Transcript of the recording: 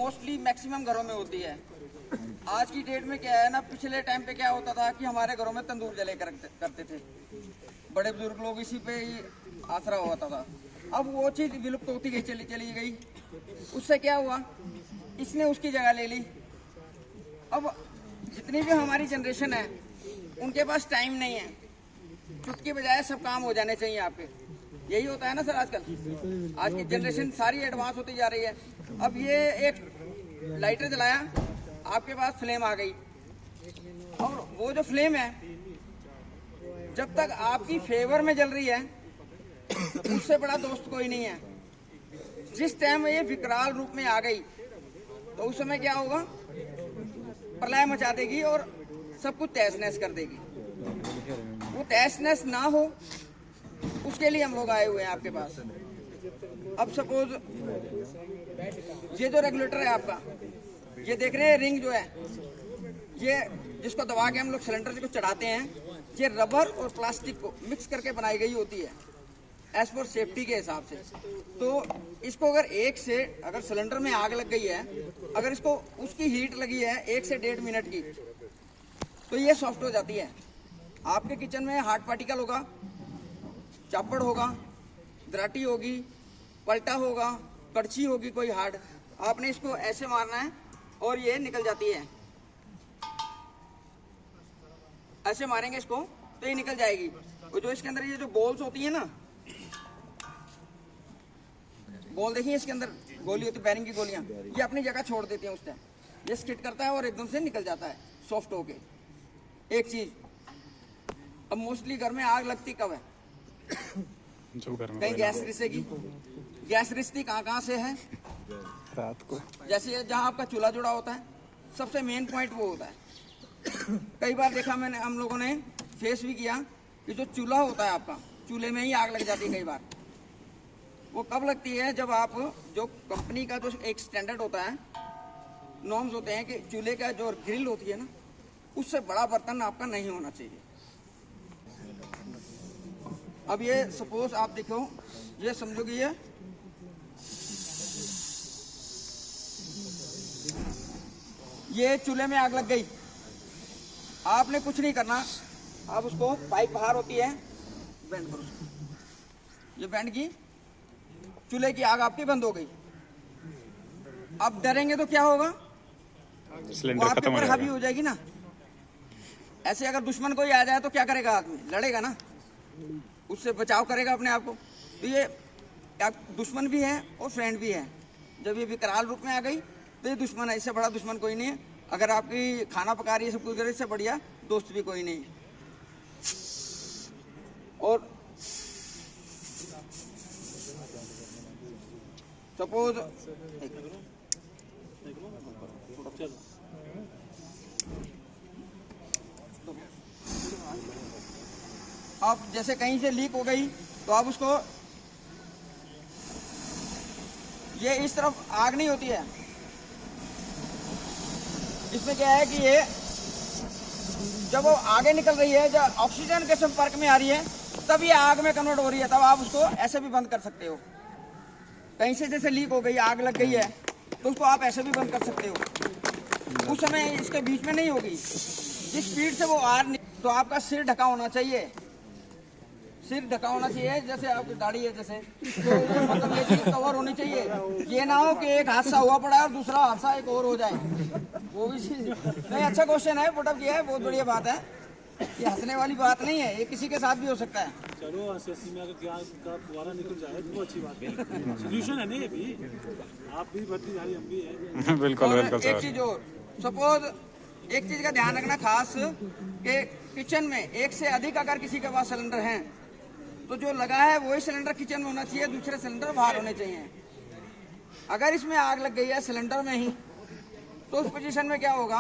Mostly maximum घरों में होती है। आज की डेट में क्या है ना, पिछले टाइम पे क्या होता था कि हमारे घरों में तंदूर जले करते थे, बड़े बुजुर्ग लोग इसी पे ही आसरा होता था। अब वो चीज़ विलुप्त होती गई, चली गई। उससे क्या हुआ, इसने उसकी जगह ले ली। अब जितनी भी हमारी जनरेशन है उनके पास टाइम नहीं है, चुटकी बजाय सब काम हो जाने चाहिए आपके। यही होता है ना सर आजकल। आज की जनरेशन सारी एडवांस होती जा रही है। अब ये एक लाइटर जलाया, आपके पास फ्लेम आ गई, और वो जो फ्लेम है जब तक आपकी फेवर में जल रही है उससे बड़ा दोस्त कोई नहीं है। जिस टाइम ये विकराल रूप में आ गई तो उस समय क्या होगा, प्रलय मचा देगी और सब कुछ तहस नहस कर देगी। वो तहस नहस ना हो उसके लिए हम लोग आए हुए हैं आपके पास। अब सपोज ये जो रेगुलेटर है आपका, ये देख रहे हैं रिंग जो है, ये जिसको दबा के हम लोग सिलेंडर को चढ़ाते हैं, ये रबर और प्लास्टिक को मिक्स करके बनाई गई होती है एज पर सेफ्टी के हिसाब से। तो इसको अगर सिलेंडर में आग लग गई है, अगर इसको उसकी हीट लगी है 1 से 1.5 मिनट की, तो ये सॉफ्ट हो जाती है। आपके किचन में हार्ड पार्टिकल होगा, चापड़ होगा, दराटी होगी, पलटा होगा, कड़छी होगी कोई हार्ड, आपने इसको ऐसे मारना है और ये निकल जाती है। ऐसे मारेंगे इसको तो ये निकल जाएगी। और जो इसके अंदर ये जो बॉल्स होती है ना, बॉल देखिए इसके अंदर गोली होती है, बैरिंग की गोलियां, ये अपनी जगह छोड़ देती हैं उस टाइम, ये स्किट करता है और एकदम से निकल जाता है सॉफ्ट होके। एक चीज, अब मोस्टली घर में आग लगती कब है, कहीं गैस रिसेगी। गैस रिसती कहाँ से है, रात को। जैसे जहाँ आपका चूल्हा जुड़ा होता है, सबसे मेन पॉइंट वो होता है। कई बार देखा मैंने, हम लोगों ने फेस भी किया कि जो चूल्हा होता है आपका, चूल्हे में ही आग लग जाती है कई बार। वो कब लगती है, जब आप जो कंपनी का जो एक स्टैंडर्ड होता है, नॉर्म्स होते हैं कि चूल्हे का जो ग्रिल होती है ना, उससे बड़ा बर्तन आपका नहीं होना चाहिए। अब ये सपोज आप देखो, ये समझो कि ये चूल्हे में आग लग गई, आपने कुछ नहीं करना। आप उसको पाइप बाहर होती है, बैंड करो, ये बैंड की, चूल्हे की आग आपकी बंद हो गई। अब डरेंगे तो क्या होगा, वो आपके ऊपर हावी हो जाएगी ना। ऐसे अगर दुश्मन कोई आ जाए तो क्या करेगा आदमी, लड़ेगा ना, उससे बचाव करेगा अपने आप को। तो ये दुश्मन भी है और फ्रेंड भी है। जब ये विकराल रूप में आ गई तो ये दुश्मन है, इससे बड़ा दुश्मन कोई नहीं है। अगर आपकी खाना पका रही है, सब कुछ करे, इससे बढ़िया दोस्त भी कोई नहीं। और सपोज आप जैसे कहीं से लीक हो गई तो आप उसको, ये इस तरफ आग नहीं होती है, इसमें क्या है कि ये जब वो आगे निकल रही है, जब ऑक्सीजन के संपर्क में आ रही है, तब ये आग में कन्वर्ट हो रही है। तब आप उसको ऐसे भी बंद कर सकते हो। कहीं से जैसे लीक हो गई, आग लग गई है, तो उसको आप ऐसे भी बंद कर सकते हो। उस समय इसके बीच में नहीं होगी, जिस स्पीड से वो आग, तो आपका सिर ढका होना चाहिए। सिर ढका होना चाहिए, जैसे आपकी दाढ़ी है जैसे, तो मतलब ये चीज कवर होनी चाहिए। ये ना हो कि एक हादसा हुआ पड़ा है और दूसरा हादसा एक और हो जाए, वो भी चीज नहीं। अच्छा क्वेश्चन है, पुटअप किया है, बहुत बढ़िया बात है। ये हंसने वाली बात नहीं है, ये किसी के साथ भी हो सकता है। चलो अस्सी में अगर गैस का फुहारा निकल जाए तो अच्छी बात है, सोल्यूशन है ना ये भी। आप भी भर्ती जा रही, हम भी है। बिल्कुल बिल्कुल सर। एक चीज और, सपोज एक चीज का ध्यान रखना खास, कि किचन में एक से अधिक अगर किसी के पास सिलेंडर हैं तो जो लगा है वही सिलेंडर किचन में होना चाहिए, दूसरे सिलेंडर बाहर होने चाहिए। अगर इसमें आग लग गई है सिलेंडर में ही, तो उस पोजीशन में क्या होगा,